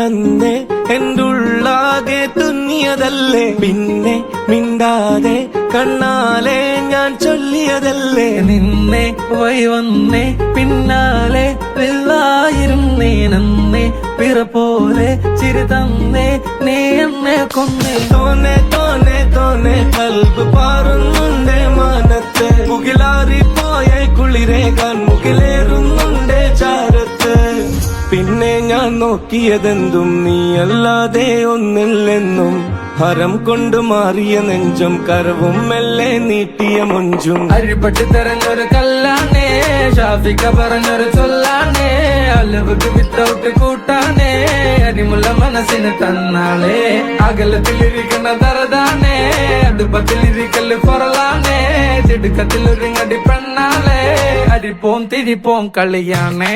ഞാനന്നേ എൻ്റെ ഉള്ളാകെ തുന്നിയതല്ലേ, പിന്നെ മിണ്ടാതെ കണ്ണാലെ ഞാൻ ചൊല്ലിയതല്ലേ. നിന്നെ വഴി വന്നേ പിന്നാലെ വെള്ളായിരുന്നേ നന്നേ പിറ പോലെ ചിരി തന്നേ നീ എന്നെ കൊന്നേ. തോനെ തോനെ തോനെ കൽബ് പാറുന്നുണ്ട് മാനത്ത്, മുകിലാറിപ്പോയ കുളിരേകാൻ മുകിലേറുന്നുണ്ട് ചാരത്ത്. പിന്നെ ഞാൻ നോക്കിയതെന്തും നീയല്ലാതെ ഒന്നില്ലെന്നും, ഹരം കൊണ്ട് മാറിയ നെഞ്ചും കരവും മെല്ലെ നീട്ടിയ മൊഞ്ചും. അരിപെട്ട് തെരഞ്ഞൊരു കല്ലാണേ, ഷാഫിക്ക പറഞ്ഞൊരു ചൊല്ലാണേ, അലവുക്ക് വിത്തൗട്ട് കൂട്ടാനേ, അരിമുള്ള മനസ്സിന് തന്നാളേ. അകലത്തിലിരിക്കുന്ന ദറദാനേ, അടുപ്പത്തിലിരിക്കല് പൊറലാണേ, തിടുക്കത്തിലൊരുങ്ങടി പെണ്ണാളേ, അരിപ്പോം തിരിപ്പോം കളിയാണേ.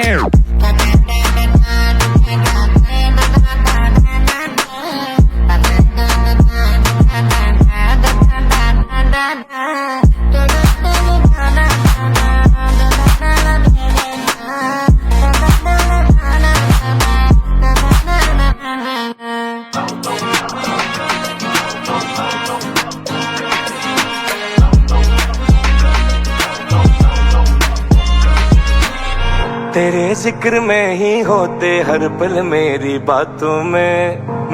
तेरे जिक्र में ही होते हर पल मेरी बातों में,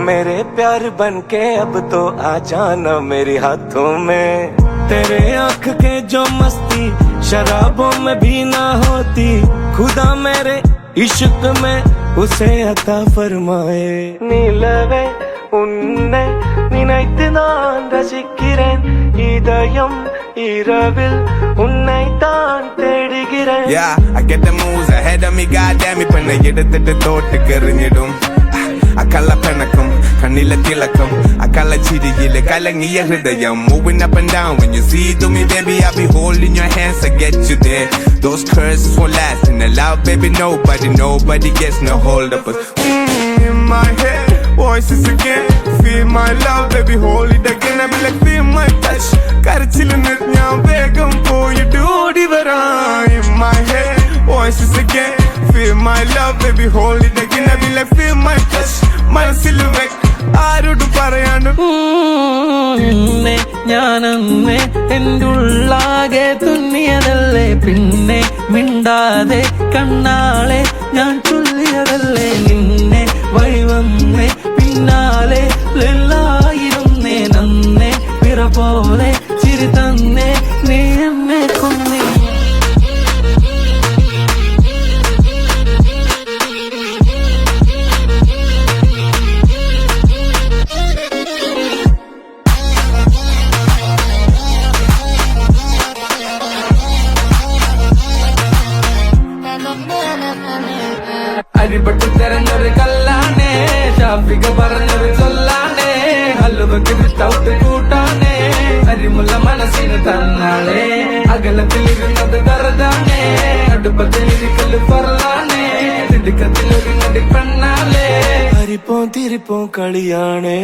मेरे प्यार बन के अब तो आ जाना मेरे हाथों में. तेरे आँख के जो मस्ती शराबों में भी ना होती, खुदा मेरे इश्क में उसे अता फरमाए. नीलवे उन्ने निनैत्तु नान रसिक्किरेन, இதயம் இரவில் உன்னை தான் தேடுகிறேன். Yeah, I get the moves ahead of me, goddamn me. പെണ്ണെ എടുത്തിട്ട് തോട്ടിക്ക് എറിഞ്ഞിടും. അക്കള്ള പെണക്കും കണ്ണിലെ തിളക്കം, അക്കള്ള ചിരിയില് കലങ്ങിയ ഹൃദയം. Moving up and down when you see to me, baby, I'll be holding your hands to get you there. Those curses won't last in the love, baby, nobody gets no hold of us. In my head, voices again, feel my love, baby, hold it again. I be like, feel my touch, കരച്ചിലിന് ഞാൻ വേഗം പോയിട്ട് ഓടി വരാം. In my head, voices again, feel my love, baby, hold it again. I be like, feel my touch, മനസ്സിൽ വെക്ക് ആരോട് പറയാണ്ട്. ഞാനന്നേ എൻ്റെ ഉള്ളാകെ തുന്നിയതല്ലേ, പിന്നെ മിണ്ടാതെ കണ്ണാളെ ഞാൻ ചൊല്ലിയതല്ലേ. നിന്നെ വഴി വന്നേ പിന്നാലെ എല്ലായിരുന്നേ നന്നേ പിറ പോലെ ചിരി തന്നേ നീ എന്നെ കൊന്നേ. അരിപെട്ട് തെരഞ്ഞൊരു കല്ലാണേ, ഷാഫിക പറഞ്ഞൊരു ചൊല്ലാണേ, അലുവക്ക് വിത്തൗട്ട് കൂട്ടാനേ, അരിമുള്ള മനസ്സിന് തന്നാളേ. അകലത്തിലിരുന്നത് ദറദാനേ, അടുപ്പത്തിലിരിക്കല് പൊറലാനേ, തിടുക്കത്തിലൊരുങ്ങടി പെണ്ണാലേ. ഹരിപ്പോം തിരിപ്പോം കളിയാണേ.